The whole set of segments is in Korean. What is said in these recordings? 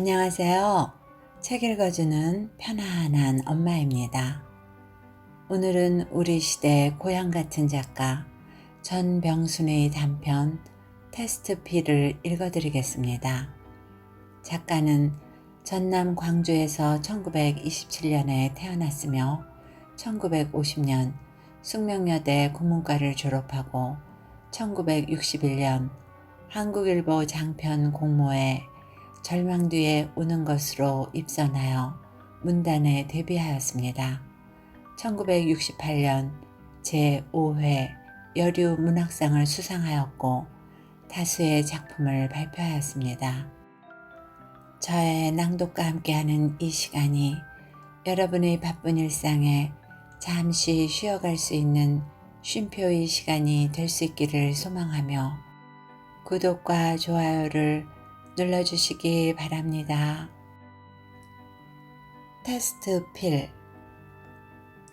안녕하세요. 책 읽어주는 편안한 엄마입니다. 오늘은 우리 시대 고향 같은 작가 전병순의 단편 테스트필을 읽어드리겠습니다. 작가는 전남 광주에서 1927년에 태어났으며 1950년 숙명여대 국문과를 졸업하고 1961년 한국일보 장편 공모에 절망 뒤에 오는 것으로 입선하여 문단에 데뷔하였습니다. 1968년 제5회 여류 문학상을 수상하였고 다수의 작품을 발표하였습니다. 저의 낭독과 함께하는 이 시간이 여러분의 바쁜 일상에 잠시 쉬어갈 수 있는 쉼표의 시간이 될 수 있기를 소망하며 구독과 좋아요를 눌러주시기 바랍니다. 테스트 필.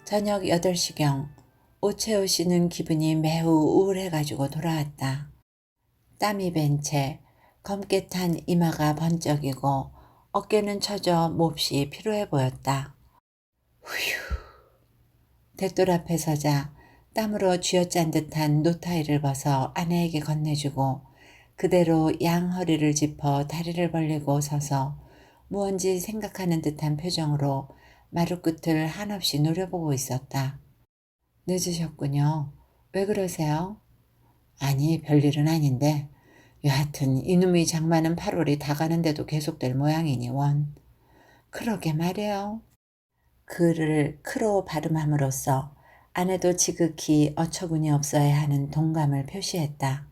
저녁 8시경 오채호 씨는 기분이 매우 우울해가지고 돌아왔다. 땀이 밴 채 검게 탄 이마가 번쩍이고 어깨는 처져 몹시 피로해 보였다. 휴. 대돌 앞에 서자 땀으로 쥐어짠 듯한 노타이를 벗어 아내에게 건네주고 그대로 양 허리를 짚어 다리를 벌리고 서서 무언지 생각하는 듯한 표정으로 마루 끝을 한없이 노려보고 있었다. 늦으셨군요. 왜 그러세요? 아니, 별일은 아닌데 여하튼 이놈의 장마는 8월이 다 가는데도 계속될 모양이니 원. 그러게 말이에요. 그를 크로 발음함으로써 아내도 지극히 어처구니 없어야 하는 동감을 표시했다.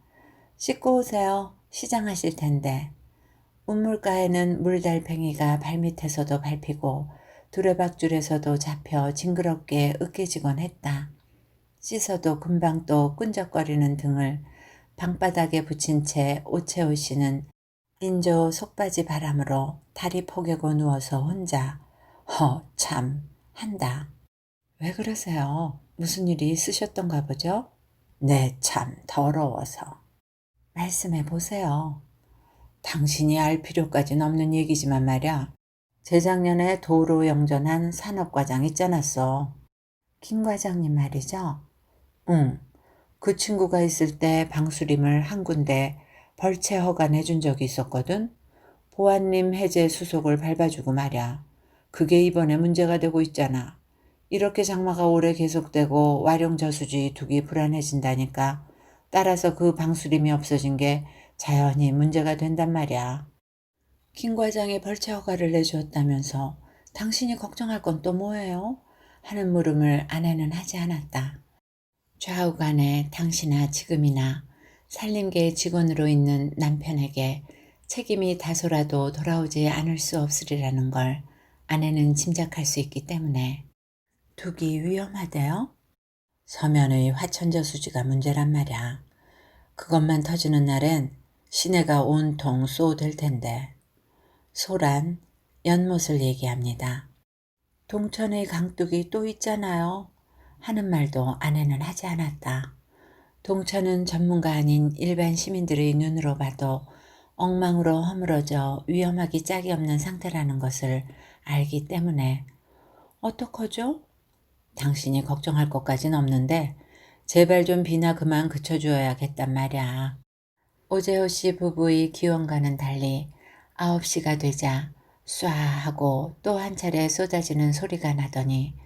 씻고 오세요. 시장하실 텐데. 운물가에는 물달팽이가 발밑에서도 밟히고 두레박줄에서도 잡혀 징그럽게 으깨지곤 했다. 씻어도 금방 또 끈적거리는 등을 방바닥에 붙인 채 오채호 씨는 인조 속바지 바람으로 다리 포개고 누워서 혼자 참 한다. 왜 그러세요? 무슨 일이 있으셨던가 보죠? 네, 참 더러워서. 말씀해 보세요. 당신이 알 필요까지는 없는 얘기지만 말야. 재작년에 도로 영전한 산업과장 있잖았어. 김 과장님 말이죠? 응. 그 친구가 있을 때 방수림을 한 군데 벌채 허가내 준 적이 있었거든. 보안림 해제 수속을 밟아주고 말야. 그게 이번에 문제가 되고 있잖아. 이렇게 장마가 오래 계속되고 와룡저수지 두기 불안해진다니까. 따라서 그 방수림이 없어진 게 자연히 문제가 된단 말이야. 김 과장이 벌채 허가를 내주었다면서 당신이 걱정할 건 또 뭐예요? 하는 물음을 아내는 하지 않았다. 좌우간에 당시나 지금이나 산림계 직원으로 있는 남편에게 책임이 다소라도 돌아오지 않을 수 없으리라는 걸 아내는 짐작할 수 있기 때문에. 두기 위험하대요? 서면의 화천저수지가 문제란 말이야. 그것만 터지는 날엔 시내가 온통 쏘될 텐데. 소란, 연못을 얘기합니다. 동천의 강둑이 또 있잖아요. 하는 말도 아내는 하지 않았다. 동천은 전문가 아닌 일반 시민들의 눈으로 봐도 엉망으로 허물어져 위험하기 짝이 없는 상태라는 것을 알기 때문에. 어떡하죠? 당신이 걱정할 것까진 없는데 제발 좀 비나 그만 그쳐주어야겠단 말이야. 오재호 씨 부부의 기원과는 달리 9시가 되자 쏴 하고 또 한 차례 쏟아지는 소리가 나더니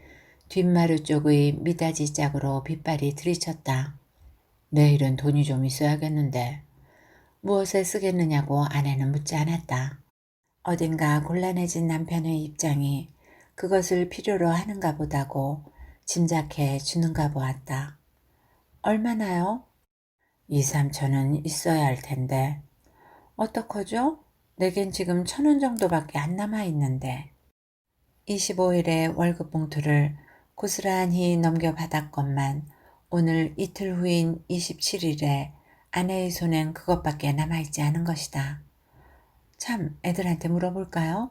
뒷마루 쪽의 미닫이 짝으로 빗발이 들이쳤다. 내일은 돈이 좀 있어야겠는데. 무엇에 쓰겠느냐고 아내는 묻지 않았다. 어딘가 곤란해진 남편의 입장이 그것을 필요로 하는가 보다고 짐작해 주는가 보았다. 얼마나요? 2, 3천은 있어야 할 텐데. 어떡하죠? 내겐 지금 1,000원 정도밖에 안 남아있는데. 25일에 월급 봉투를 고스란히 넘겨받았건만 오늘 이틀 후인 27일에 아내의 손엔 그것밖에 남아있지 않은 것이다. 참, 애들한테 물어볼까요?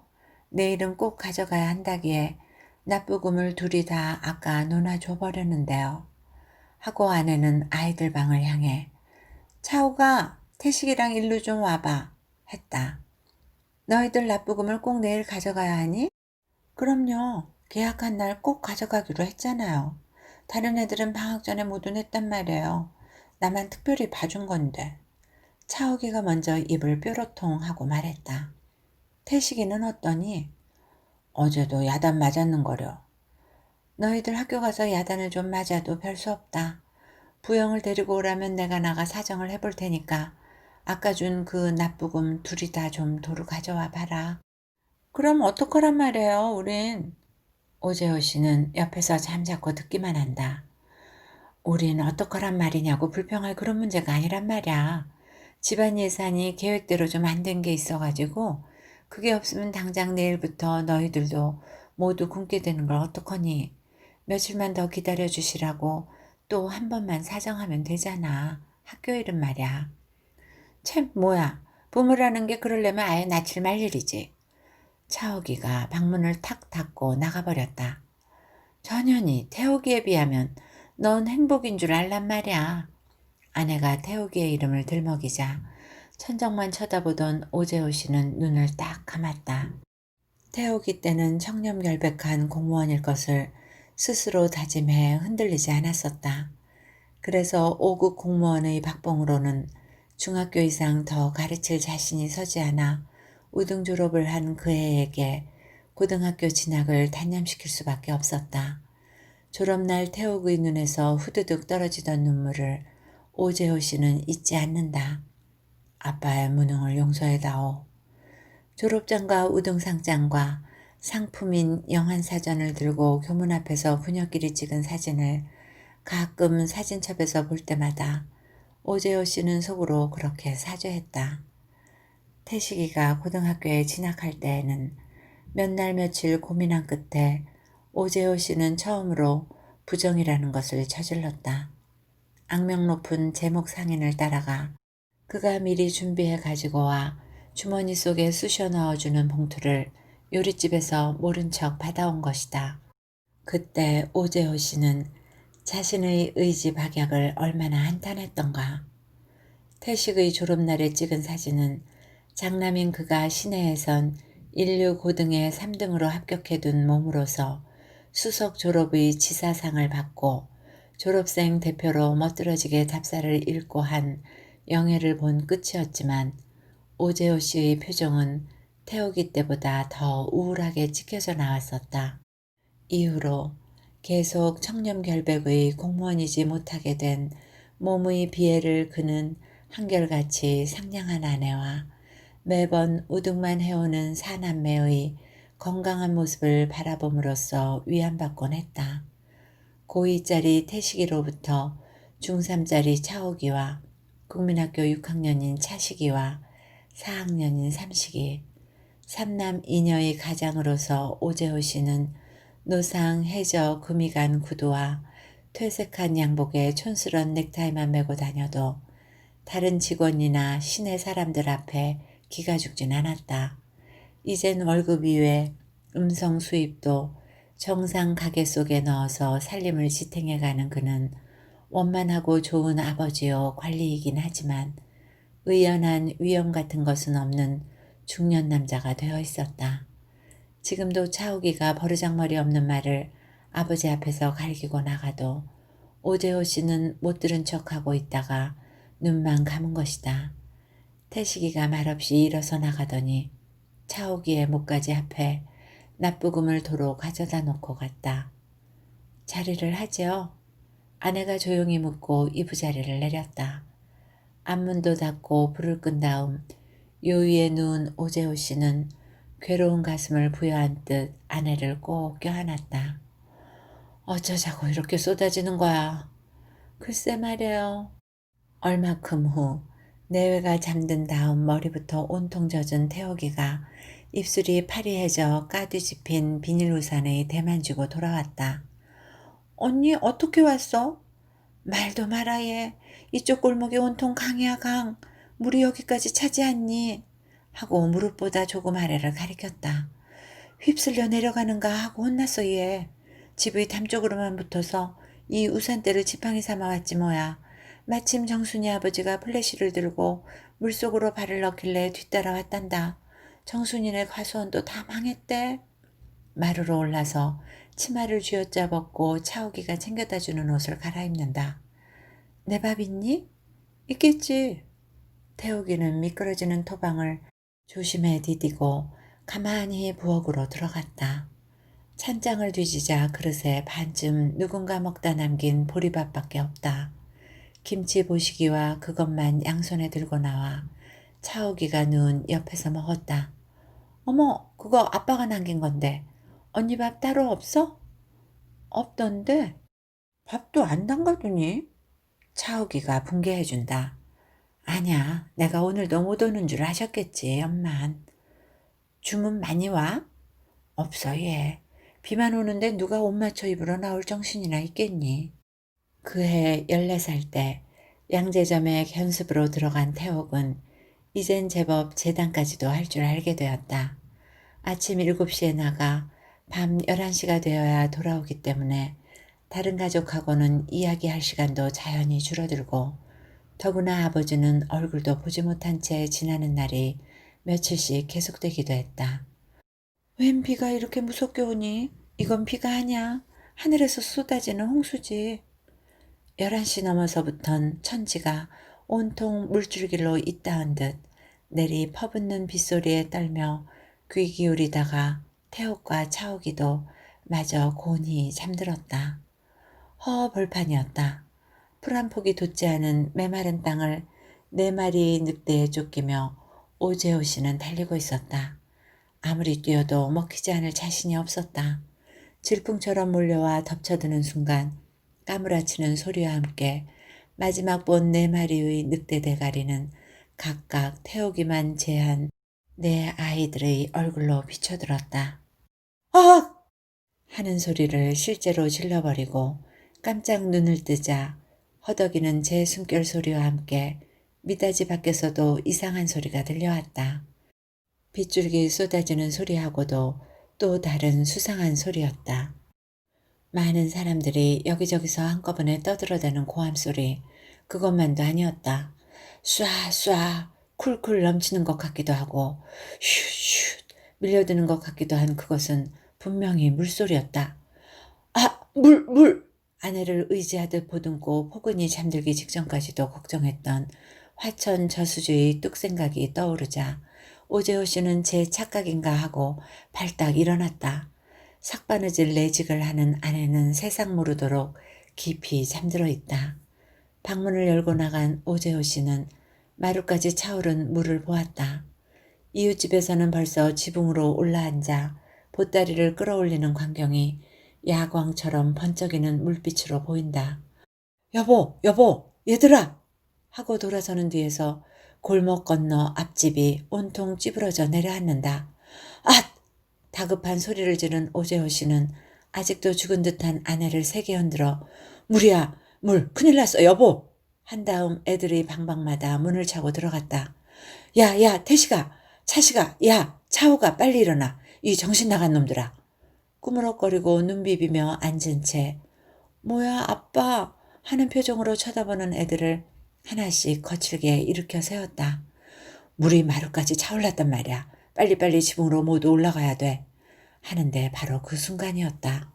내일은 꼭 가져가야 한다기에 납부금을 둘이 다 아까 논아줘버렸는데요. 하고 아내는 아이들 방을 향해 차우가 태식이랑 일로 좀 와봐 했다. 너희들 납부금을 꼭 내일 가져가야 하니? 그럼요. 계약한 날 꼭 가져가기로 했잖아요. 다른 애들은 방학 전에 모두 냈단 말이에요. 나만 특별히 봐준 건데. 차옥이가 먼저 입을 뾰로통 하고 말했다. 태식이는 어떠니? 어제도 야단 맞았는 거려. 너희들 학교 가서 야단을 좀 맞아도 별 수 없다. 부영을 데리고 오라면 내가 나가 사정을 해볼 테니까 아까 준 그 납부금 둘이 다 좀 도로 가져와 봐라. 그럼 어떡하란 말이에요, 우린. 오재호 씨는 옆에서 잠자코 듣기만 한다. 우린 어떡하란 말이냐고 불평할 그런 문제가 아니란 말이야. 집안 예산이 계획대로 좀 안 된 게 있어가지고 그게 없으면 당장 내일부터 너희들도 모두 굶게 되는 걸 어떡하니. 며칠만 더 기다려 주시라고 또 한 번만 사정하면 되잖아. 학교 일은 말이야. 참 뭐야. 부모라는 게 그러려면 아예 낯을 말 일이지. 차옥이가 방문을 탁 닫고 나가버렸다. 전현이 태옥이에 비하면 넌 행복인 줄 알란 말이야. 아내가 태옥이의 이름을 들먹이자 천정만 쳐다보던 오재호 씨는 눈을 딱 감았다. 태옥이 때는 청렴결백한 공무원일 것을 스스로 다짐해 흔들리지 않았었다. 그래서 5급 공무원의 박봉으로는 중학교 이상 더 가르칠 자신이 서지 않아 우등 졸업을 한 그 애에게 고등학교 진학을 단념시킬 수밖에 없었다. 졸업날 태옥의 눈에서 후드득 떨어지던 눈물을 오재호 씨는 잊지 않는다. 아빠의 무능을 용서해다오. 졸업장과 우등상장과 상품인 영한사전을 들고 교문 앞에서 부녀끼리 찍은 사진을 가끔 사진첩에서 볼 때마다 오재호 씨는 속으로 그렇게 사죄했다. 태식이가 고등학교에 진학할 때에는 몇 날 며칠 고민한 끝에 오재호 씨는 처음으로 부정이라는 것을 저질렀다. 악명 높은 제목 상인을 따라가 그가 미리 준비해 가지고 와 주머니 속에 쑤셔 넣어주는 봉투를 요릿집에서 모른 척 받아온 것이다. 그때 오재호 씨는 자신의 의지 박약을 얼마나 한탄했던가. 태식의 졸업날에 찍은 사진은 장남인 그가 시내에선 인류 고등에 3등으로 합격해둔 몸으로서 수석 졸업의 지사상을 받고 졸업생 대표로 멋들어지게 답사를 읽고 한 영예를 본 끝이었지만 오재호 씨의 표정은 태옥이 때보다 더 우울하게 찍혀져 나왔었다. 이후로 계속 청렴결백의 공무원이지 못하게 된 몸의 비애를 그는 한결같이 상냥한 아내와 매번 우등만 해오는 사남매의 건강한 모습을 바라봄으로써 위안받곤 했다. 고2짜리 태식이로부터 중3짜리 차옥이와 국민학교 6학년인 차식이와 4학년인 삼식이, 삼남 이녀의 가장으로서 오재호 씨는 노상 해저 금이 간 구두와 퇴색한 양복에 촌스런 넥타이만 메고 다녀도 다른 직원이나 시내 사람들 앞에 기가 죽진 않았다. 이젠 월급 이외 음성 수입도 정상 가게 속에 넣어서 살림을 지탱해가는 그는 원만하고 좋은 아버지요 관리이긴 하지만 의연한 위험 같은 것은 없는 중년 남자가 되어 있었다. 지금도 차옥이가 버르장머리 없는 말을 아버지 앞에서 갈기고 나가도 오재호 씨는 못 들은 척하고 있다가 눈만 감은 것이다. 태식이가 말없이 일어서 나가더니 차옥이의 목까지 앞에 납부금을 도로 가져다 놓고 갔다. 자리를 하지요? 아내가 조용히 묻고 이부자리를 내렸다. 앞문도 닫고 불을 끈 다음 요위에 누운 오재호 씨는 괴로운 가슴을 부여한 듯 아내를 꼭 껴안았다. 어쩌자고 이렇게 쏟아지는 거야. 글쎄 말이에요. 얼마큼 후 내외가 잠든 다음 머리부터 온통 젖은 태옥이가 입술이 파리해져 까뒤집힌 비닐 우산의 대만 쥐고 돌아왔다. 언니 어떻게 왔어? 말도 마라 얘. 이쪽 골목이 온통 강이야 강. 물이 여기까지 차지 않니? 하고 무릎보다 조금 아래를 가리켰다. 휩쓸려 내려가는가 하고 혼났어 얘. 집의 담쪽으로만 붙어서 이 우산대를 지팡이 삼아 왔지 뭐야. 마침 정순이 아버지가 플래시를 들고 물속으로 발을 넣길래 뒤따라 왔단다. 정순이네 과수원도 다 망했대. 마루로 올라서 치마를 쥐어짜 벗고 차옥이가 챙겨다 주는 옷을 갈아입는다. 내 밥 있니? 있겠지. 태욱이는 미끄러지는 토방을 조심해 디디고 가만히 부엌으로 들어갔다. 찬장을 뒤지자 그릇에 반쯤 누군가 먹다 남긴 보리밥밖에 없다. 김치 보시기와 그것만 양손에 들고 나와 차옥이가 누운 옆에서 먹었다. 어머, 그거 아빠가 남긴 건데 언니 밥 따로 없어? 없던데 밥도 안 담가두니? 차옥이가 분개해준다. 아냐, 내가 오늘도 못 오는 줄 아셨겠지, 엄만. 주문 많이 와? 없어, 얘. 비만 오는데 누가 옷 맞춰 입으러 나올 정신이나 있겠니? 그해 14살 때 양재점에 견습으로 들어간 태옥은 이젠 제법 재단까지도 할 줄 알게 되었다. 아침 7시에 나가 밤 11시가 되어야 돌아오기 때문에 다른 가족하고는 이야기할 시간도 자연히 줄어들고 더구나 아버지는 얼굴도 보지 못한 채 지나는 날이 며칠씩 계속되기도 했다. 웬 비가 이렇게 무섭게 오니? 이건 비가 아냐. 하늘에서 쏟아지는 홍수지. 11시 넘어서부턴 천지가 온통 물줄기로 잇따은 듯 내리 퍼붓는 빗소리에 떨며 귀 기울이다가 태옥과 차옥이도 마저 곤히 잠들었다. 벌판이었다. 풀 한 폭이 돋지 않은 메마른 땅을 4마리 늑대에 쫓기며 오재호 씨는 달리고 있었다. 아무리 뛰어도 먹히지 않을 자신이 없었다. 질풍처럼 몰려와 덮쳐드는 순간 까무라치는 소리와 함께 마지막 본 4마리의 늑대 대가리는 각각 태우기만 제한 4아이들의 얼굴로 비춰들었다. 아! 하는 소리를 실제로 질러버리고 깜짝 눈을 뜨자 허덕이는 제 숨결 소리와 함께 미닫이 밖에서도 이상한 소리가 들려왔다. 빗줄기 쏟아지는 소리하고도 또 다른 수상한 소리였다. 많은 사람들이 여기저기서 한꺼번에 떠들어대는 고함소리, 그것만도 아니었다. 쏴쏴 쿨쿨 넘치는 것 같기도 하고 슛슛 밀려드는 것 같기도 한 그것은 분명히 물소리였다. 아, 물! 아내를 의지하듯 보듬고 포근히 잠들기 직전까지도 걱정했던 화천 저수지의 뚝생각이 떠오르자 오재호 씨는 제 착각인가 하고 발딱 일어났다. 삭바느질 내직을 하는 아내는 세상 모르도록 깊이 잠들어 있다. 방문을 열고 나간 오재호 씨는 마루까지 차오른 물을 보았다. 이웃집에서는 벌써 지붕으로 올라앉아 보따리를 끌어올리는 광경이 야광처럼 번쩍이는 물빛으로 보인다. 여보, 얘들아! 하고 돌아서는 뒤에서 골목 건너 앞집이 온통 찌부러져 내려앉는다. 앗! 다급한 소리를 지른 오재호 씨는 아직도 죽은 듯한 아내를 세게 흔들어 물이야, 물, 큰일 났어, 여보! 한 다음 애들이 방방마다 문을 차고 들어갔다. 야, 태식아, 차식아, 야, 차호가 빨리 일어나. 이 정신 나간 놈들아. 꾸물럭거리고 눈 비비며 앉은 채 뭐야 아빠 하는 표정으로 쳐다보는 애들을 하나씩 거칠게 일으켜 세웠다. 물이 마루까지 차올랐단 말이야. 빨리빨리 지붕으로 모두 올라가야 돼. 하는데 바로 그 순간이었다.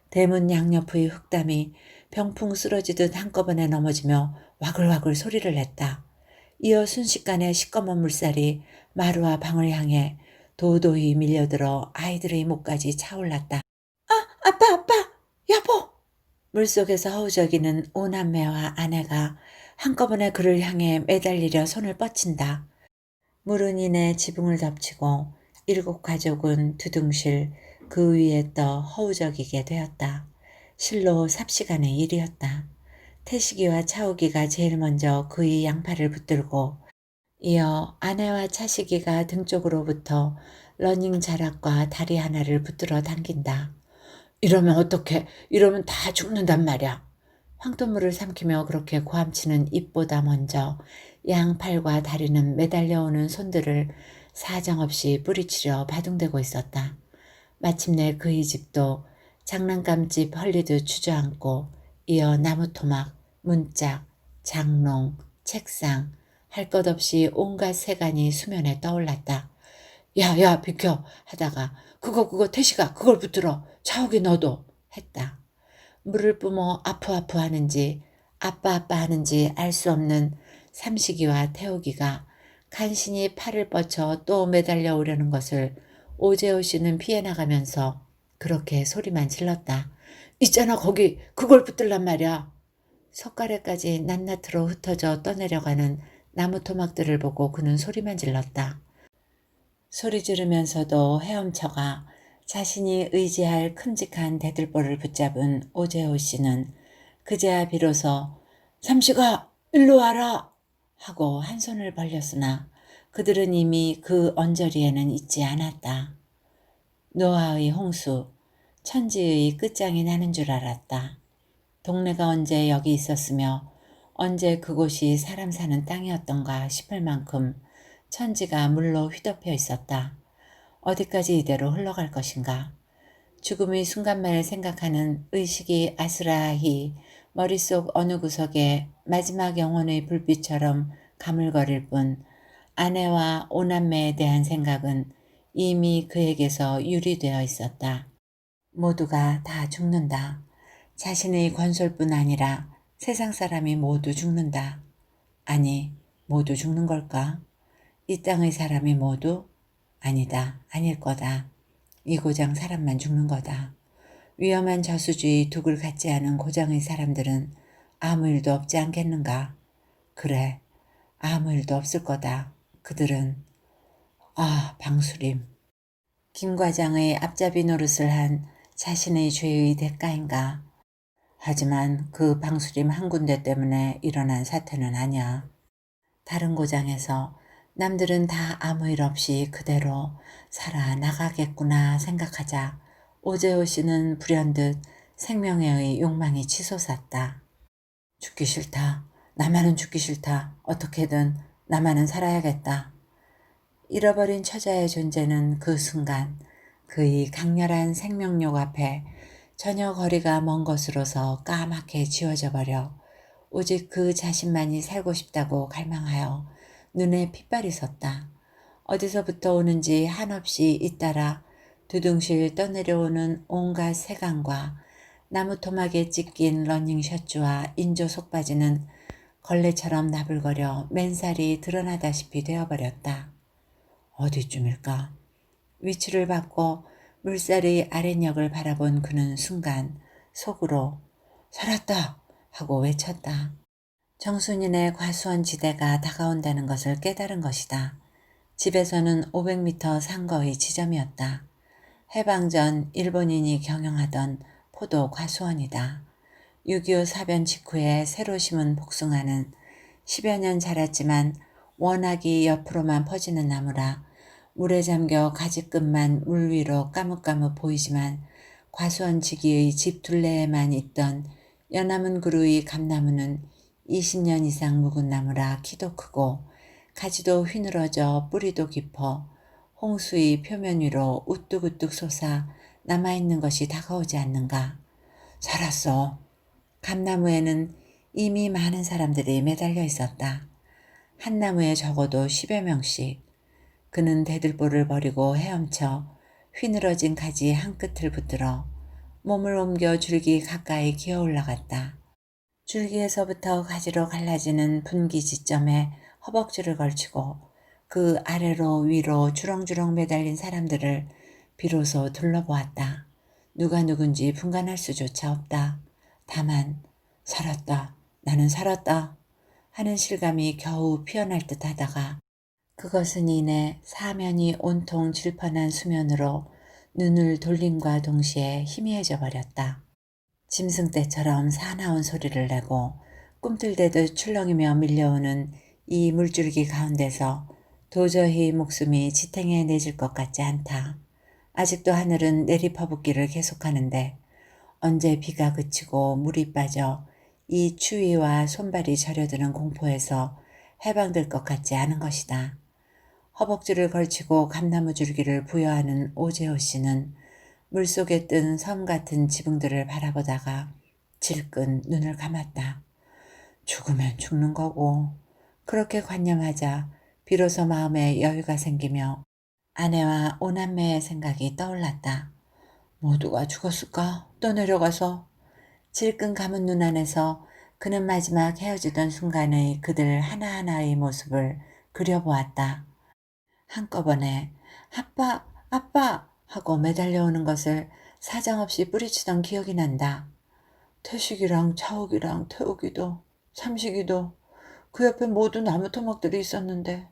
대문 양옆의 흙담이 병풍 쓰러지듯 한꺼번에 넘어지며 와글와글 소리를 냈다. 이어 순식간에 시꺼먼 물살이 마루와 방을 향해 도도히 밀려들어 아이들의 목까지 차올랐다. 아빠, 여보! 물속에서 허우적이는 오남매와 아내가 한꺼번에 그를 향해 매달리려 손을 뻗친다. 물은 이내 지붕을 덮치고 7 가족은 두둥실 그 위에 떠 허우적이게 되었다. 실로 삽시간의 일이었다. 태식이와 차옥이가 제일 먼저 그의 양팔을 붙들고 이어 아내와 차식이가 등 쪽으로부터 러닝 자락과 다리 하나를 붙들어 당긴다. 이러면 어떡해? 이러면 다 죽는단 말이야. 황토물을 삼키며 그렇게 고함치는 입보다 먼저 양팔과 다리는 매달려오는 손들을 사정없이 뿌리치려 바둥대고 있었다. 마침내 그의 집도 장난감집 헐리듯 주저앉고 이어 나무토막, 문짝, 장롱, 책상 할 것 없이 온갖 세간이 수면에 떠올랐다. 야, 야, 비켜 하다가 그거 태식아 그걸 붙들어 자욱이 너도 했다. 물을 뿜어 아프아프 하는지 아빠 하는지 알 수 없는 삼식이와 태욱이가 간신히 팔을 뻗쳐 또 매달려 오려는 것을 오재호 씨는 피해 나가면서 그렇게 소리만 질렀다. 있잖아 거기 그걸 붙들란 말이야. 석가래까지 낱낱으로 흩어져 떠내려가는 나무 토막들을 보고 그는 소리만 질렀다. 소리 지르면서도 헤엄쳐가 자신이 의지할 큼직한 대들보를 붙잡은 오재호 씨는 그제야 비로소 삼시가 일로 와라 하고 한 손을 벌렸으나 그들은 이미 그 언저리에는 있지 않았다. 노아의 홍수, 천지의 끝장이 나는 줄 알았다. 동네가 언제 여기 있었으며 언제 그곳이 사람 사는 땅이었던가 싶을 만큼 천지가 물로 휘덮여 있었다. 어디까지 이대로 흘러갈 것인가. 죽음의 순간만을 생각하는 의식이 아스라히 머릿속 어느 구석에 마지막 영혼의 불빛처럼 가물거릴 뿐 아내와 오남매에 대한 생각은 이미 그에게서 유리되어 있었다. 모두가 다 죽는다. 자신의 건설뿐 아니라 세상 사람이 모두 죽는다. 아니, 모두 죽는 걸까? 이 땅의 사람이 모두? 아니다, 아닐 거다. 이 고장 사람만 죽는 거다. 위험한 저수지의 둑을 갖지 않은 고장의 사람들은 아무 일도 없지 않겠는가? 그래, 아무 일도 없을 거다. 그들은 방수림. 김 과장의 앞잡이 노릇을 한 자신의 죄의 대가인가? 하지만 그 방수림 한 군데 때문에 일어난 사태는 아니야. 다른 고장에서 남들은 다 아무 일 없이 그대로 살아나가겠구나 생각하자 오재호 씨는 불현듯 생명의 욕망이 치솟았다. 죽기 싫다. 나만은 죽기 싫다. 어떻게든 나만은 살아야겠다. 잃어버린 처자의 존재는 그 순간 그의 강렬한 생명력 앞에 전혀 거리가 먼 것으로서 까맣게 지워져 버려 오직 그 자신만이 살고 싶다고 갈망하여 눈에 핏발이 섰다. 어디서부터 오는지 한없이 잇따라 두둥실 떠내려오는 온갖 색안과 나무 토막에 찢긴 러닝 셔츠와 인조 속바지는 걸레처럼 나불거려 맨살이 드러나다시피 되어버렸다. 어디쯤일까? 위치를 바꿔 물살의 아랫역을 바라본 그는 순간 속으로 살았다 하고 외쳤다. 정순인의 과수원 지대가 다가온다는 것을 깨달은 것이다. 집에서는 500m 상거의 지점이었다. 해방 전 일본인이 경영하던 포도 과수원이다. 6.25 사변 직후에 새로 심은 복숭아는 10여 년 자랐지만 워낙이 옆으로만 퍼지는 나무라 물에 잠겨 가지끝만 물 위로 까뭇까뭇 보이지만 과수원 지기의 집 둘레에만 있던 연암은 그루의 감나무는 20년 이상 묵은 나무라 키도 크고 가지도 휘늘어져 뿌리도 깊어 홍수의 표면 위로 우뚝우뚝 솟아 남아있는 것이 다가오지 않는가. 살았어. 감나무에는 이미 많은 사람들이 매달려 있었다. 한 나무에 적어도 10여 명씩. 그는 대들보를 버리고 헤엄쳐 휘늘어진 가지 한 끝을 붙들어 몸을 옮겨 줄기 가까이 기어 올라갔다. 줄기에서부터 가지로 갈라지는 분기 지점에 허벅지를 걸치고 그 아래로 위로 주렁주렁 매달린 사람들을 비로소 둘러보았다. 누가 누군지 분간할 수조차 없다. 다만 살았다. 나는 살았다. 하는 실감이 겨우 피어날 듯 하다가 그것은 이내 사면이 온통 질펀한 수면으로 눈을 돌림과 동시에 희미해져 버렸다. 짐승떼처럼 사나운 소리를 내고 꿈틀대듯 출렁이며 밀려오는 이 물줄기 가운데서 도저히 목숨이 지탱해 내질 것 같지 않다. 아직도 하늘은 내리퍼붓기를 계속하는데 언제 비가 그치고 물이 빠져 이 추위와 손발이 저려드는 공포에서 해방될 것 같지 않은 것이다. 허벅지를 걸치고 감나무 줄기를 부여하는 오재호 씨는 물속에 뜬 섬 같은 지붕들을 바라보다가 질끈 눈을 감았다. 죽으면 죽는 거고 그렇게 관념하자 비로소 마음에 여유가 생기며 아내와 오남매의 생각이 떠올랐다. 모두가 죽었을까? 떠내려가서. 질끈 감은 눈 안에서 그는 마지막 헤어지던 순간의 그들 하나하나의 모습을 그려보았다. 한꺼번에 아빠, 아빠 하고 매달려오는 것을 사정없이 뿌리치던 기억이 난다. 태식이랑 차옥이랑 태욱이도 삼식이도 그 옆에 모두 나무 토막들이 있었는데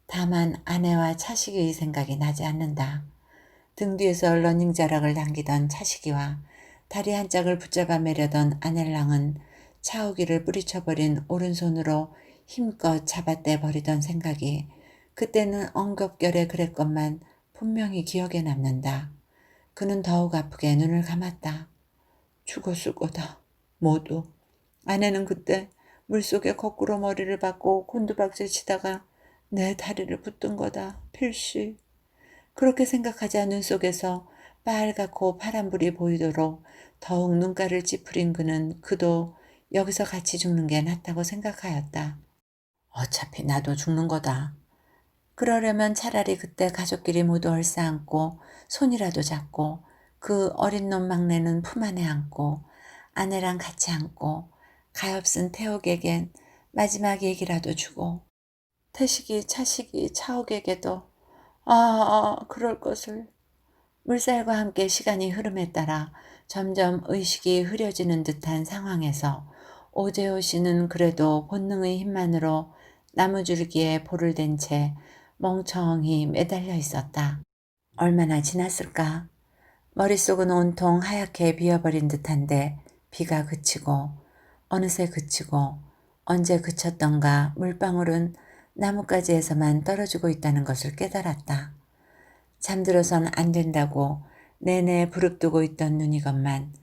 다만 아내와 차식이의 생각이 나지 않는다. 등 뒤에서 러닝 자락을 당기던 차식이와 다리 한 짝을 붙잡아 매려던 아넬랑은 차오기를 뿌리쳐버린 오른손으로 힘껏 잡아떼 버리던 생각이 그때는 엉겁결에 그랬건만 분명히 기억에 남는다. 그는 더욱 아프게 눈을 감았다. 죽었을 거다. 모두. 아내는 그때 물속에 거꾸로 머리를 박고 곤두박질 치다가 내 다리를 붙든 거다. 필시. 그렇게 생각하자 눈 속에서 빨갛고 파란불이 보이도록 더욱 눈가를 찌푸린 그는 그도 여기서 같이 죽는 게 낫다고 생각하였다. 어차피 나도 죽는 거다. 그러려면 차라리 그때 가족끼리 모두 얼싸안고 손이라도 잡고 그 어린 놈 막내는 품 안에 안고 아내랑 같이 안고 가엾은 태옥에겐 마지막 얘기라도 주고 태식이 차식이 차옥에게도 그럴 것을. 물살과 함께 시간이 흐름에 따라 점점 의식이 흐려지는 듯한 상황에서 오재호 씨는 그래도 본능의 힘만으로 나무줄기에 볼을 댄 채 멍청히 매달려 있었다. 얼마나 지났을까? 머릿속은 온통 하얗게 비어버린 듯한데 비가 그치고 어느새 그치고 언제 그쳤던가 물방울은 나뭇가지에서만 떨어지고 있다는 것을 깨달았다. 잠들어선 안 된다고 내내 부릅뜨고 있던 눈이건만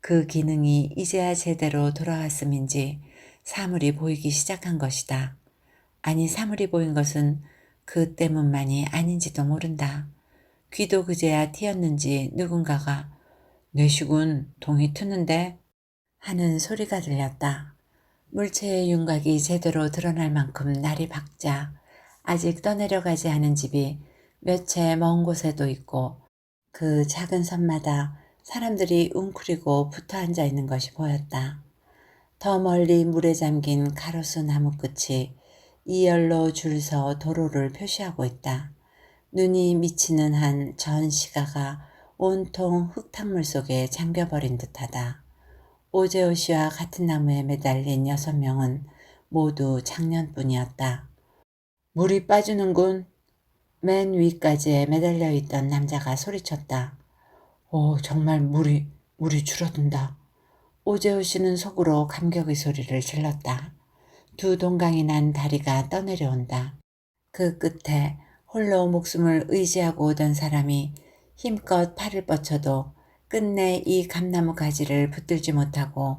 그 기능이 이제야 제대로 돌아왔음인지 사물이 보이기 시작한 것이다. 아니 사물이 보인 것은 그 때문만이 아닌지도 모른다. 귀도 그제야 튀었는지 누군가가 뇌시군 동이 트는데 하는 소리가 들렸다. 물체의 윤곽이 제대로 드러날 만큼 날이 밝자 아직 떠내려가지 않은 집이 몇 채 먼 곳에도 있고 그 작은 섬마다 사람들이 웅크리고 붙어 앉아 있는 것이 보였다. 더 멀리 물에 잠긴 가로수 나무 끝이 이열로 줄 서 도로를 표시하고 있다. 눈이 미치는 한 전 시가가 온통 흙탕물 속에 잠겨버린 듯하다. 오재호 씨와 같은 나무에 매달린 6명은 모두 작년뿐이었다. 물이 빠지는군. 맨 위까지에 매달려 있던 남자가 소리쳤다. 정말 물이 줄어든다. 오재호 씨는 속으로 감격의 소리를 질렀다. 두 동강이 난 다리가 떠내려온다. 그 끝에 홀로 목숨을 의지하고 오던 사람이 힘껏 팔을 뻗쳐도 끝내 이 감나무 가지를 붙들지 못하고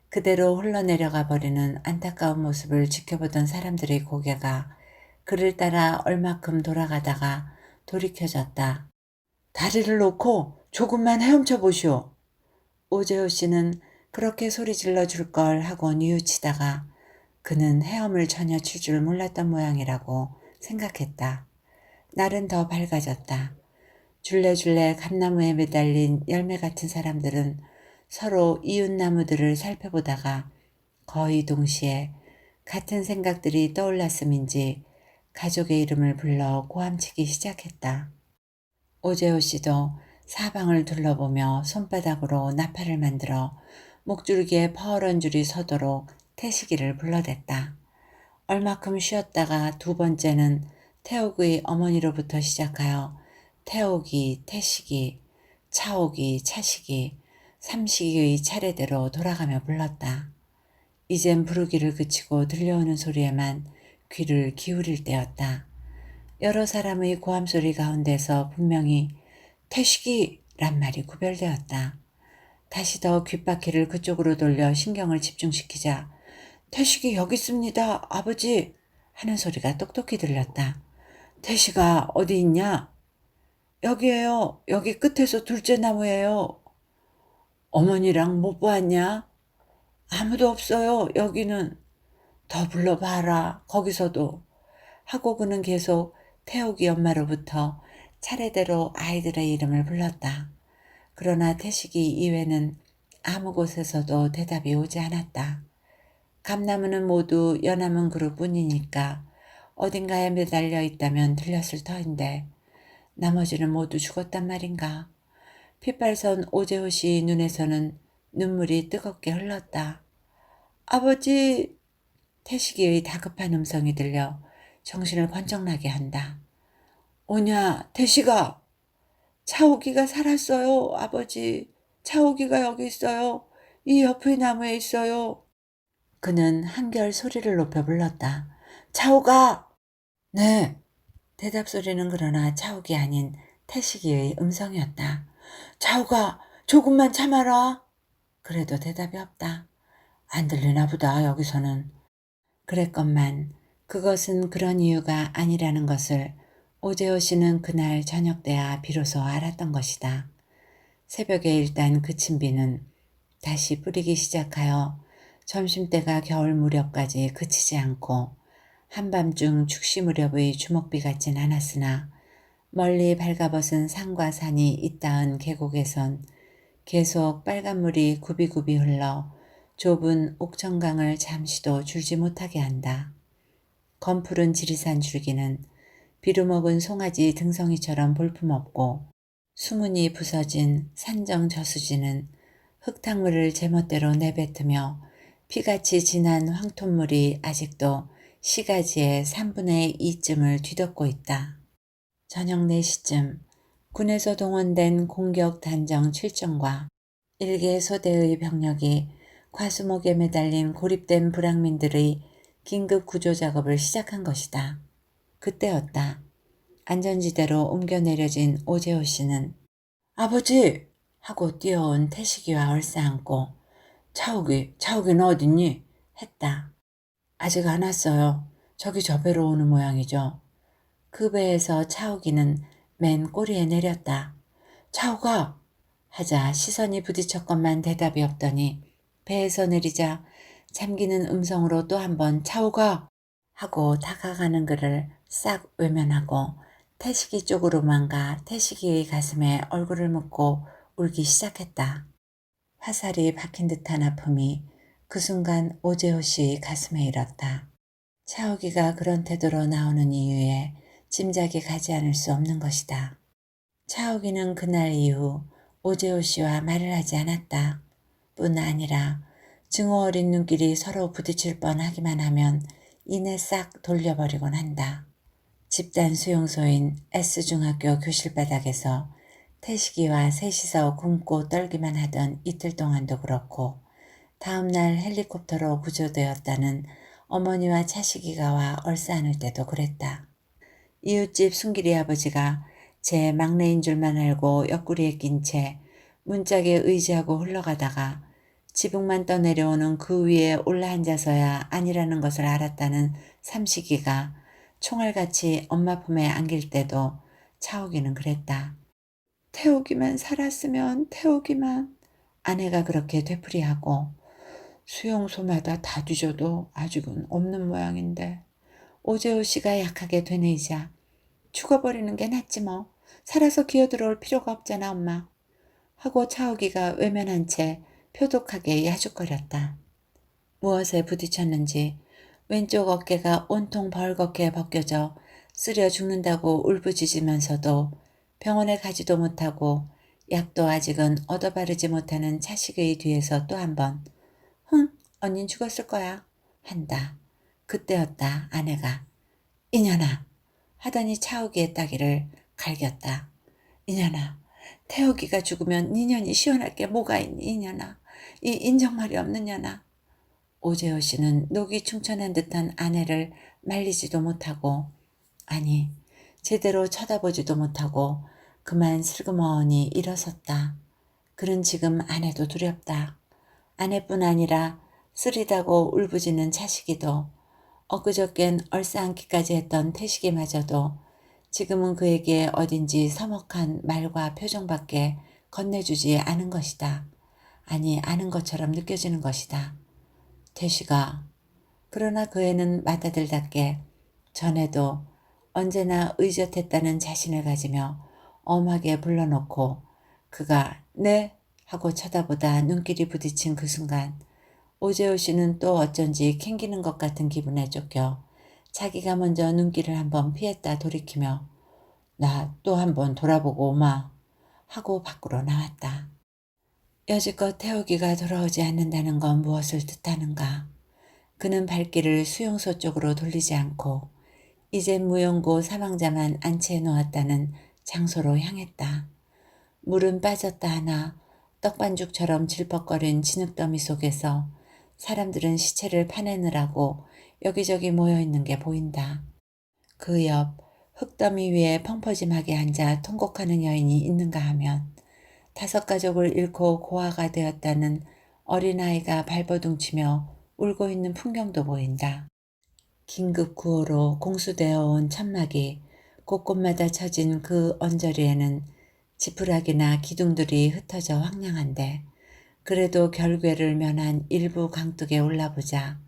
그대로 흘러내려가 버리는 안타까운 모습을 지켜보던 사람들의 고개가 그를 따라 얼마큼 돌아가다가 돌이켜졌다. 다리를 놓고 조금만 헤엄쳐 보시오. 오재호 씨는 그렇게 소리질러 줄 걸 하고 뉘우치다가 그는 헤엄을 전혀 칠 줄 몰랐던 모양이라고 생각했다. 날은 더 밝아졌다. 줄레줄레 감나무에 매달린 열매 같은 사람들은 서로 이웃나무들을 살펴보다가 거의 동시에 같은 생각들이 떠올랐음인지 가족의 이름을 불러 고함치기 시작했다. 오재호 씨도 사방을 둘러보며 손바닥으로 나팔을 만들어 목줄기에 퍼런 줄이 서도록 태식이를 불러댔다. 얼마큼 쉬었다가 두 번째는 태옥의 어머니로부터 시작하여 태옥이, 태식이, 차옥이, 차식이, 삼식이의 차례대로 돌아가며 불렀다. 이젠 부르기를 그치고 들려오는 소리에만 귀를 기울일 때였다. 여러 사람의 고함소리 가운데서 분명히 태식이란 말이 구별되었다. 다시 더 귓바퀴를 그쪽으로 돌려 신경을 집중시키자 태식이 여기 있습니다, 아버지 하는 소리가 똑똑히 들렸다. 태식아 어디 있냐? 여기에요. 여기 끝에서 둘째 나무예요. 어머니랑 못 보았냐? 아무도 없어요. 여기는. 더 불러봐라. 거기서도. 하고 그는 계속 태옥이 엄마로부터 차례대로 아이들의 이름을 불렀다. 그러나 태식이 이외는 아무 곳에서도 대답이 오지 않았다. 감나무는 모두 연암은 그룹뿐이니까 어딘가에 매달려 있다면 들렸을 터인데 나머지는 모두 죽었단 말인가. 핏발선 오재호 씨 눈에서는 눈물이 뜨겁게 흘렀다. 아버지! 태식이의 다급한 음성이 들려 정신을 번쩍 나게 한다. 오냐, 태식아! 차오기가 살았어요, 아버지. 차오기가 여기 있어요. 이 옆의 나무에 있어요. 그는 한결 소리를 높여 불렀다. 차오가! 네. 대답 소리는 그러나 차오기 아닌 태식이의 음성이었다. 차오가, 조금만 참아라. 그래도 대답이 없다. 안 들리나 보다, 여기서는. 그랬건만 그것은 그런 이유가 아니라는 것을 오재호 씨는 그날 저녁 때야 비로소 알았던 것이다. 새벽에 일단 그친 비는 다시 뿌리기 시작하여 점심때가 겨울 무렵까지 그치지 않고 한밤중 축시 무렵의 주먹비 같진 않았으나 멀리 발가벗은 산과 산이 잇닿은 계곡에선 계속 빨간물이 굽이굽이 흘러 좁은 옥천강을 잠시도 줄지 못하게 한다. 검푸른 지리산 줄기는 비루 먹은 송아지 등성이처럼 볼품없고 수문이 부서진 산정 저수지는 흙탕물을 제멋대로 내뱉으며 피같이 진한 황토물이 아직도 시가지의 3분의 2쯤을 뒤덮고 있다. 저녁 4시쯤 군에서 동원된 공격 단정 7정과 일개 소대의 병력이 과수목에 매달린 고립된 불황민들의 긴급 구조 작업을 시작한 것이다. 그때였다. 안전지대로 옮겨 내려진 오재호 씨는 아버지! 하고 뛰어온 태식이와 얼싸안고 차옥이는 어딨니? 했다. 아직 안 왔어요. 저기 저 배로 오는 모양이죠. 그 배에서 차옥이는 맨 꼬리에 내렸다. 차옥아! 하자 시선이 부딪혔건만 대답이 없더니 배에서 내리자 잠기는 음성으로 또 한 번 차옥아! 하고 다가가는 그를 싹 외면하고 태식이 쪽으로만 가 태식이의 가슴에 얼굴을 묻고 울기 시작했다. 화살이 박힌 듯한 아픔이 그 순간 오재호 씨의 가슴에 일었다. 차옥이가 그런 태도로 나오는 이유에 짐작이 가지 않을 수 없는 것이다. 차옥이는 그날 이후 오재호 씨와 말을 하지 않았다. 뿐 아니라 증오 어린 눈길이 서로 부딪힐 뻔하기만 하면 이내 싹 돌려버리곤 한다. 집단 수용소인 S중학교 교실 바닥에서 태식이와 셋이서 굶고 떨기만 하던 이틀 동안도 그렇고 다음날 헬리콥터로 구조되었다는 어머니와 차식이가 와 얼싸안을 때도 그랬다. 이웃집 순길이 아버지가 제 막내인 줄만 알고 옆구리에 낀 채 문짝에 의지하고 흘러가다가 지붕만 떠내려오는 그 위에 올라앉아서야 아니라는 것을 알았다는 삼식이가 총알같이 엄마 품에 안길 때도 차옥이는 그랬다. 태옥이만 살았으면 태옥이만. 아내가 그렇게 되풀이하고 수용소마다 다 뒤져도 아직은 없는 모양인데 오재호 씨가 약하게 되뇌이자 죽어버리는 게 낫지 뭐. 살아서 기어들어올 필요가 없잖아 엄마. 하고 차옥이가 외면한 채 표독하게 야죽거렸다. 무엇에 부딪혔는지 왼쪽 어깨가 온통 벌겋게 벗겨져 쓰려 죽는다고 울부짖으면서도 병원에 가지도 못하고 약도 아직은 얻어바르지 못하는 차식의 뒤에서 또 한 번 흥, 언닌 죽었을 거야 한다. 그때였다. 아내가 이년아 하더니 차옥이의 따귀를 갈겼다. 이년아 태옥이가 죽으면 니년이 시원할 게 뭐가 있니 이년아. 이 인정말이 없는 년아. 오재호 씨는 녹이 충천한 듯한 아내를 말리지도 못하고 아니 제대로 쳐다보지도 못하고 그만 슬그머니 일어섰다. 그는 지금 아내도 두렵다. 아내뿐 아니라 쓰리다고 울부짖는 차식이도 엊그저껜 얼싸안기까지 했던 태식이마저도 지금은 그에게 어딘지 서먹한 말과 표정밖에 건네주지 않은 것이다. 아니 아는 것처럼 느껴지는 것이다. 태식아. 그러나 그 애는 맏아들답게 전에도 언제나 의젓했다는 자신을 가지며 엄하게 불러놓고 그가 네? 하고 쳐다보다 눈길이 부딪힌 그 순간 오재호 씨는 또 어쩐지 캥기는 것 같은 기분에 쫓겨 자기가 먼저 눈길을 한번 피했다 돌이키며 나 또 한번 돌아보고 오마 하고 밖으로 나왔다. 여지껏 태욱이가 돌아오지 않는다는 건 무엇을 뜻하는가. 그는 발길을 수용소 쪽으로 돌리지 않고 이젠 무용고 사망자만 안치해 놓았다는 장소로 향했다. 물은 빠졌다 하나 떡반죽처럼 질퍽거린 진흙더미 속에서 사람들은 시체를 파내느라고 여기저기 모여있는 게 보인다. 그 옆 흙더미 위에 펑퍼짐하게 앉아 통곡하는 여인이 있는가 하면 5가족을 잃고 고아가 되었다는 어린아이가 발버둥치며 울고 있는 풍경도 보인다. 긴급 구호로 공수되어 온 천막이 곳곳마다 쳐진 그 언저리에는 지푸라기나 기둥들이 흩어져 황량한데 그래도 결괴를 면한 일부 강둑에 올라보자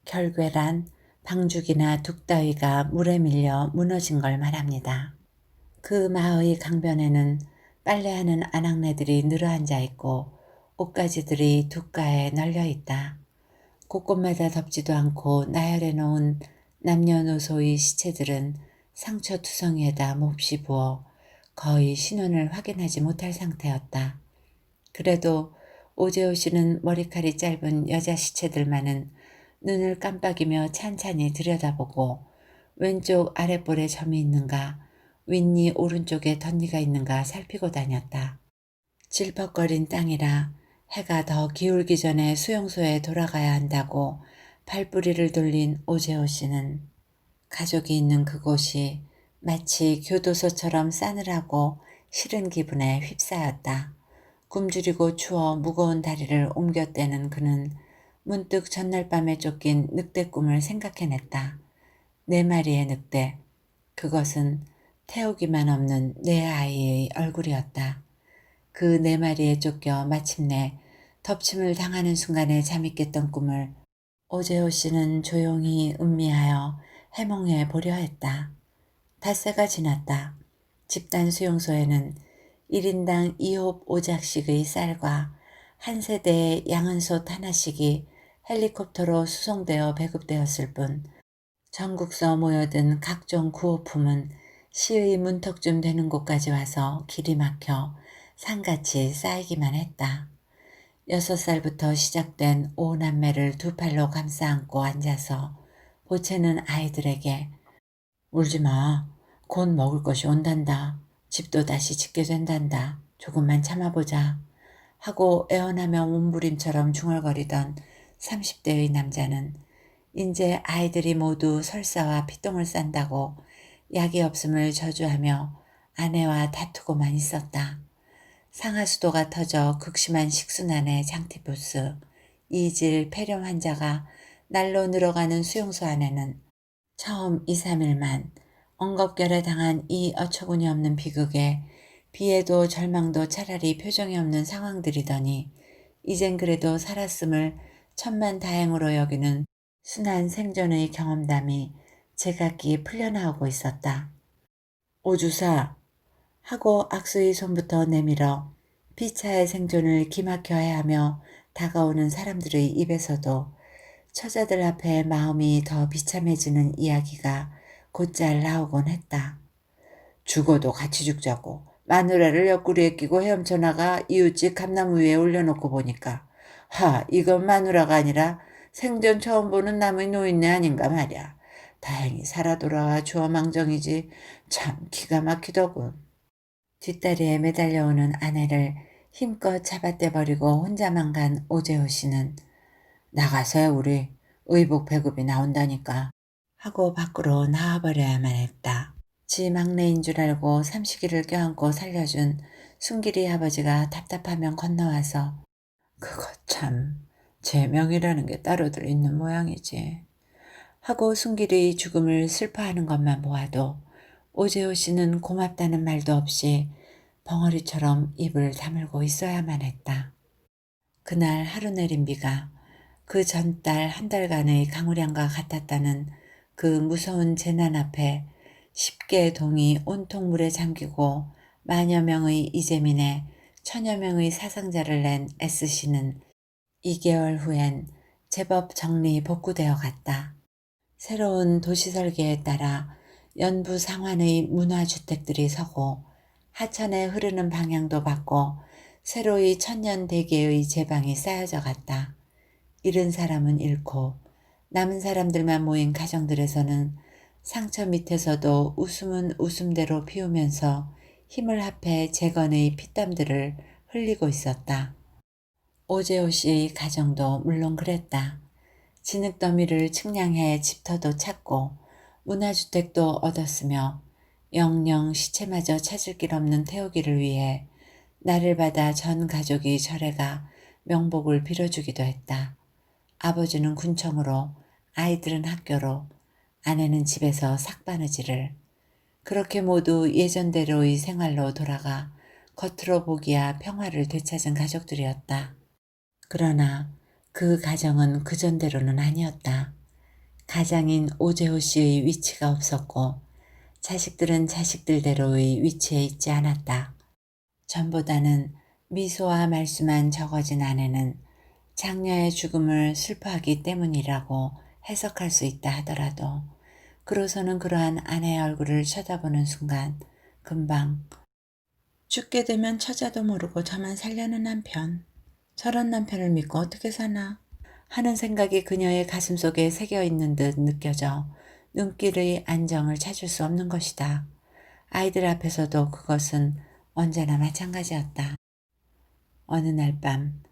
결괴란 방죽이나 둑 따위가 물에 밀려 무너진 걸 말합니다. 그 마의 강변에는 빨래하는 아낙네들이 늘어앉아 있고 옷가지들이 둑가에 널려 있다. 곳곳마다 덮지도 않고 나열해 놓은 남녀노소의 시체들은 상처투성이에다 몹시 부어 거의 신원을 확인하지 못할 상태였다. 그래도 오재호 씨는 머리칼이 짧은 여자 시체들만은 눈을 깜빡이며 찬찬히 들여다보고 왼쪽 아랫볼에 점이 있는가 윗니 오른쪽에 덧니가 있는가 살피고 다녔다. 질퍽거린 땅이라 해가 더 기울기 전에 수용소에 돌아가야 한다고 발뿌리를 돌린 오재호 씨는 가족이 있는 그곳이 마치 교도소처럼 싸늘하고 싫은 기분에 휩싸였다. 굶주리고 추워 무거운 다리를 옮겨떼는 그는 문득 전날 밤에 쫓긴 늑대 꿈을 생각해냈다. 4마리의 늑대. 그것은 태우기만 없는 내 아이의 얼굴이었다. 그 4마리에 쫓겨 마침내 덮침을 당하는 순간에 잠이 깼던 꿈을 오재호 씨는 조용히 음미하여 해몽해 보려 했다. 닷새가 지났다. 집단 수용소에는 1인당 2홉 5작씩의 쌀과 한 세대의 양은솥 하나씩이 헬리콥터로 수송되어 배급되었을 뿐 전국서 모여든 각종 구호품은 시의 문턱쯤 되는 곳까지 와서 길이 막혀 산같이 쌓이기만 했다. 6살부터 시작된 오남매를 2팔로 감싸 안고 앉아서 보채는 아이들에게 울지마. 곧 먹을 것이 온단다. 집도 다시 짓게 된단다. 조금만 참아보자. 하고 애원하며 몸부림처럼 중얼거리던 30대의 남자는 이제 아이들이 모두 설사와 피똥을 싼다고 약이 없음을 저주하며 아내와 다투고만 있었다. 상하수도가 터져 극심한 식순환의 장티푸스, 이질, 폐렴 환자가 날로 늘어가는 수용소 안에는 처음 2, 3일만 엉겁결에 당한 이 어처구니 없는 비극에 비애도 절망도 차라리 표정이 없는 상황들이더니 이젠 그래도 살았음을 천만다행으로 여기는 순한 생존의 경험담이 제각기 풀려나오고 있었다. 오주사 하고 악수의 손부터 내밀어 피차의 생존을 기막혀야 하며 다가오는 사람들의 입에서도 처자들 앞에 마음이 더 비참해지는 이야기가 곧잘 나오곤 했다. 죽어도 같이 죽자고 마누라를 옆구리에 끼고 헤엄쳐 나가 이웃집 감나무 위에 올려놓고 보니까 이건 마누라가 아니라 생전 처음 보는 남의 노인네 아닌가 말이야. 다행히 살아 돌아와 주어망정이지 참 기가 막히더군. 뒷다리에 매달려오는 아내를 힘껏 잡아떼버리고 혼자만 간 오재호 씨는 나가서야 우리 의복 배급이 나온다니까 하고 밖으로 나와버려야만 했다. 지 막내인 줄 알고 삼식이를 껴안고 살려준 순길이 아버지가 답답하면 건너와서 그거 참 제명이라는 게 따로들 있는 모양이지 하고 순길의 죽음을 슬퍼하는 것만 보아도 오재호 씨는 고맙다는 말도 없이 벙어리처럼 입을 다물고 있어야만 했다. 그날 하루 내린 비가 그 전달 한 달간의 강우량과 같았다는 그 무서운 재난 앞에 10개의 동이 온통 물에 잠기고 만여 명의 이재민에 천여 명의 사상자를 낸 S씨는 2개월 후엔 제법 정리 복구되어 갔다. 새로운 도시 설계에 따라 연부 상환의 문화주택들이 서고 하천에 흐르는 방향도 바꿔 새로이 천년대계의 제방이 쌓여져 갔다. 잃은 사람은 잃고 남은 사람들만 모인 가정들에서는 상처 밑에서도 웃음은 웃음대로 피우면서 힘을 합해 재건의 피땀들을 흘리고 있었다. 오재호 씨의 가정도 물론 그랬다. 진흙더미를 측량해 집터도 찾고 문화주택도 얻었으며 영영 시체마저 찾을 길 없는 태우기를 위해 나를 받아 전 가족이 절에가 명복을 빌어주기도 했다. 아버지는 군청으로, 아이들은 학교로, 아내는 집에서 삭바느질을. 그렇게 모두 예전대로의 생활로 돌아가 겉으로 보기야 평화를 되찾은 가족들이었다. 그러나 그 가정은 그전대로는 아니었다. 가장인 오재호 씨의 위치가 없었고 자식들은 자식들대로의 위치에 있지 않았다. 전보다는 미소와 말수만 적어진 아내는 장녀의 죽음을 슬퍼하기 때문이라고 해석할 수 있다 하더라도 그로서는 그러한 아내의 얼굴을 쳐다보는 순간 금방 죽게 되면 처자도 모르고 저만 살려는 남편, 저런 남편을 믿고 어떻게 사나 하는 생각이 그녀의 가슴속에 새겨있는 듯 느껴져 눈길의 안정을 찾을 수 없는 것이다. 아이들 앞에서도 그것은 언제나 마찬가지였다. 어느 날 밤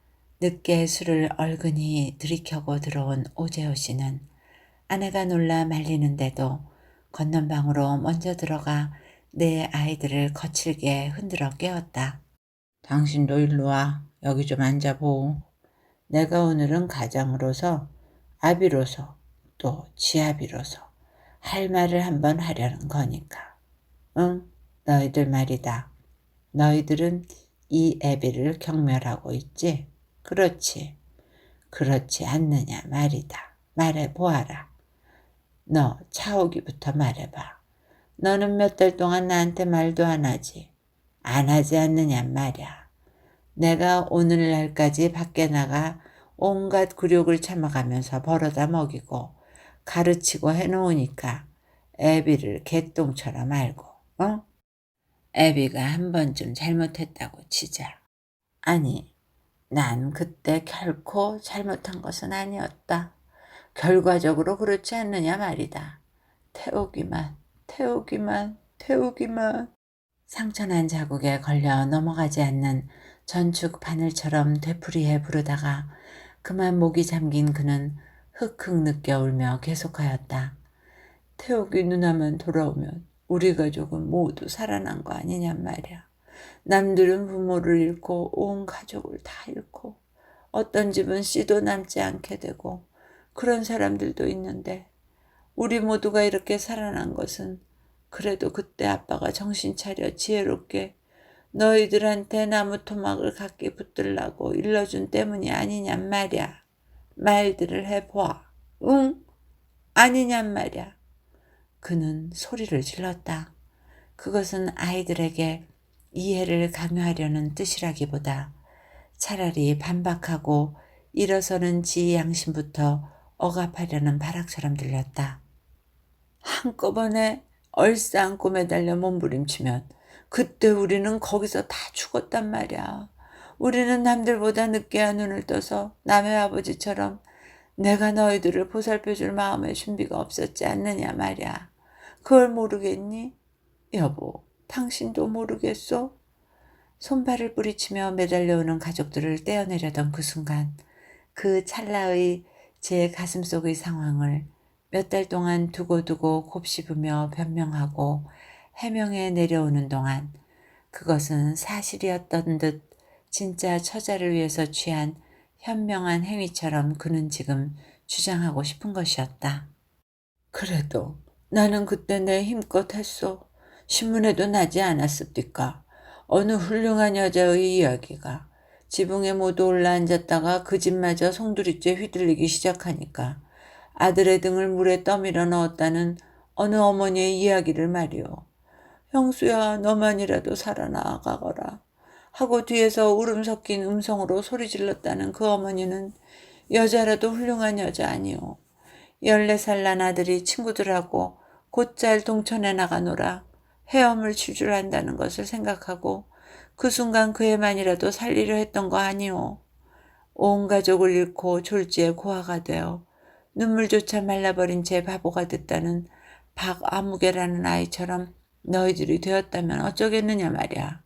늦게 술을 얼근히 들이켜고 들어온 오재호 씨는 아내가 놀라 말리는데도 건넌방으로 먼저 들어가 내 아이들을 거칠게 흔들어 깨웠다. 당신도 일로 와. 여기 좀 앉아보. 내가 오늘은 가장으로서, 아비로서, 또 지아비로서 할 말을 한번 하려는 거니까. 응? 너희들 말이다. 너희들은 이 애비를 경멸하고 있지? 그렇지. 그렇지 않느냐 말이다. 말해보아라. 너 차오기부터 말해봐. 너는 몇 달 동안 나한테 말도 안 하지. 안 하지 않느냐 말이야. 내가 오늘날까지 밖에 나가 온갖 굴욕을 참아가면서 벌어다 먹이고 가르치고 해놓으니까 애비를 개똥처럼 알고, 어? 애비가 한 번쯤 잘못했다고 치자. 아니, 난 그때 결코 잘못한 것은 아니었다. 결과적으로 그렇지 않느냐 말이다. 태우기만, 태우기만, 태우기만. 상처난 자국에 걸려 넘어가지 않는 전축 바늘처럼 되풀이해 부르다가 그만 목이 잠긴 그는 흑흑 느껴 울며 계속하였다. 태욱이 누나만 돌아오면 우리 가족은 모두 살아난 거 아니냔 말이야. 남들은 부모를 잃고 온 가족을 다 잃고 어떤 집은 씨도 남지 않게 되고 그런 사람들도 있는데 우리 모두가 이렇게 살아난 것은 그래도 그때 아빠가 정신 차려 지혜롭게 너희들한테 나무 토막을 갖게 붙들라고 일러준 때문이 아니냔 말이야. 말들을 해보아. 응? 아니냔 말이야. 그는 소리를 질렀다. 그것은 아이들에게 이해를 강요하려는 뜻이라기보다 차라리 반박하고 일어서는 지 양심부터 억압하려는 발악처럼 들렸다. 한꺼번에 얼싸안고 매달려 몸부림치면 그때 우리는 거기서 다 죽었단 말이야. 우리는 남들보다 늦게야 눈을 떠서 남의 아버지처럼 내가 너희들을 보살펴줄 마음의 준비가 없었지 않느냐 말이야. 그걸 모르겠니? 여보, 당신도 모르겠소? 손발을 뿌리치며 매달려오는 가족들을 떼어내려던 그 순간 그 찰나의 제 가슴속의 상황을 몇 달 동안 두고두고 곱씹으며 변명하고 해명해 내려오는 동안 그것은 사실이었던 듯 진짜 처자를 위해서 취한 현명한 행위처럼 그는 지금 주장하고 싶은 것이었다. 그래도 나는 그때 내 힘껏 했소. 신문에도 나지 않았습니까? 어느 훌륭한 여자의 이야기가 지붕에 모두 올라앉았다가 그 집마저 송두리째 휘둘리기 시작하니까 아들의 등을 물에 떠밀어 넣었다는 어느 어머니의 이야기를 말이오. 형수야, 너만이라도 살아나가거라 하고 뒤에서 울음 섞인 음성으로 소리 질렀다는 그 어머니는 여자라도 훌륭한 여자 아니오. 14살 난 아들이 친구들하고 곧잘 동천에 나가노라 헤엄을 추출한다는 것을 생각하고 그 순간 그 애만이라도 살리려 했던 거 아니오. 온 가족을 잃고 졸지에 고아가 되어 눈물조차 말라버린 채 바보가 됐다는 박아무개라는 아이처럼 너희들이 되었다면 어쩌겠느냐 말이야.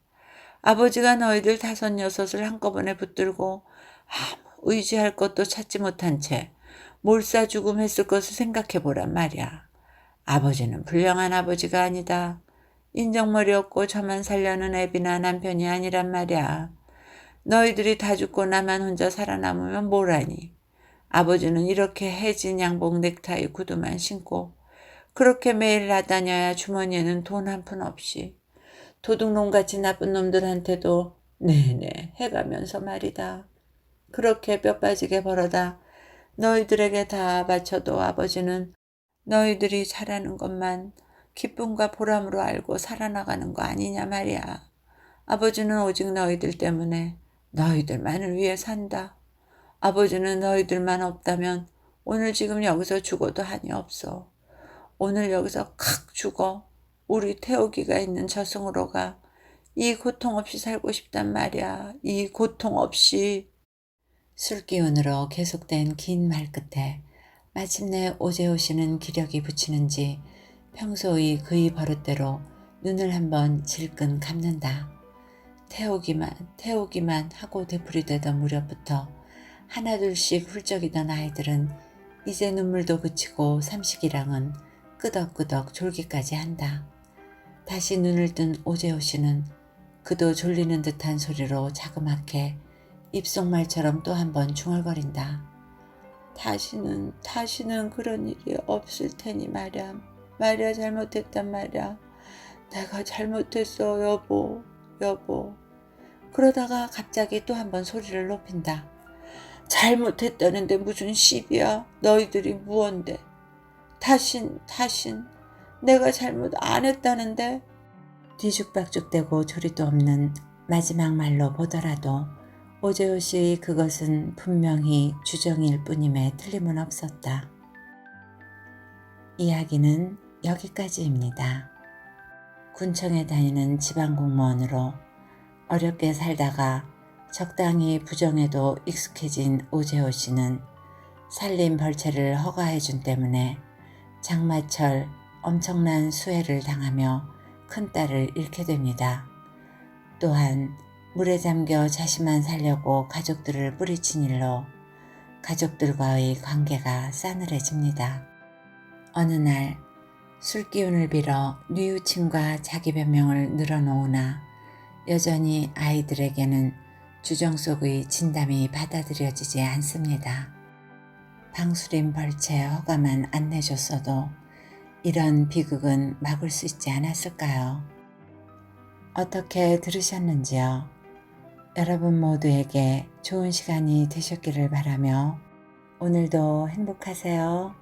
아버지가 너희들 5, 6을 한꺼번에 붙들고 아무 의지할 것도 찾지 못한 채 몰사 죽음했을 것을 생각해 보란 말이야. 아버지는 불량한 아버지가 아니다. 인정머리 없고 저만 살려는 애비나 남편이 아니란 말이야. 너희들이 다 죽고 나만 혼자 살아남으면 뭐라니. 아버지는 이렇게 해진 양복 넥타이 구두만 신고 그렇게 매일 나다녀야 주머니에는 돈 한 푼 없이 도둑놈같이 나쁜 놈들한테도 네네 해가면서 말이다. 그렇게 뼈 빠지게 벌어다 너희들에게 다 바쳐도 아버지는 너희들이 잘하는 것만 기쁨과 보람으로 알고 살아나가는 거 아니냐 말이야. 아버지는 오직 너희들 때문에 너희들만을 위해 산다. 아버지는 너희들만 없다면 오늘 지금 여기서 죽어도 한이 없어. 오늘 여기서 칵 죽어 우리 태옥이가 있는 저승으로 가. 이 고통 없이 살고 싶단 말이야. 이 고통 없이. 술기운으로 계속된 긴 말 끝에 마침내 오재호 씨는 기력이 붙이는지 평소의 그의 버릇대로 눈을 한번 질끈 감는다. 태우기만 하고 되풀이되던 무렵부터 하나둘씩 훌쩍이던 아이들은 이제 눈물도 그치고 삼식이랑은 끄덕끄덕 졸기까지 한다. 다시 눈을 뜬 오재호 씨는 그도 졸리는 듯한 소리로 자그맣게 입속말처럼 또 한 번 중얼거린다. 다시는 그런 일이 없을 테니 말야 잘못했단 말야. 내가 잘못했어 여보. 그러다가 갑자기 또 한 번 소리를 높인다. 잘못했다는데 무슨 시비야. 너희들이 무언데. 다신 내가 잘못 안 했다는데. 뒤죽박죽대고 조리도 없는 마지막 말로 보더라도 오재호 씨의 그것은 분명히 주정일 뿐임에 틀림은 없었다. 이야기는 여기까지입니다. 군청에 다니는 지방공무원으로 어렵게 살다가 적당히 부정에도 익숙해진 오재호 씨는 살림 벌채를 허가해준 때문에 장마철 엄청난 수해를 당하며 큰딸을 잃게 됩니다. 또한 물에 잠겨 자신만 살려고 가족들을 뿌리친 일로 가족들과의 관계가 싸늘해집니다. 어느 날 술기운을 빌어 뉘우침과 자기 변명을 늘어놓으나 여전히 아이들에게는 주정 속의 진담이 받아들여지지 않습니다. 방수림 벌채 허가만 안 내줬어도 이런 비극은 막을 수 있지 않았을까요? 어떻게 들으셨는지요? 여러분 모두에게 좋은 시간이 되셨기를 바라며 오늘도 행복하세요.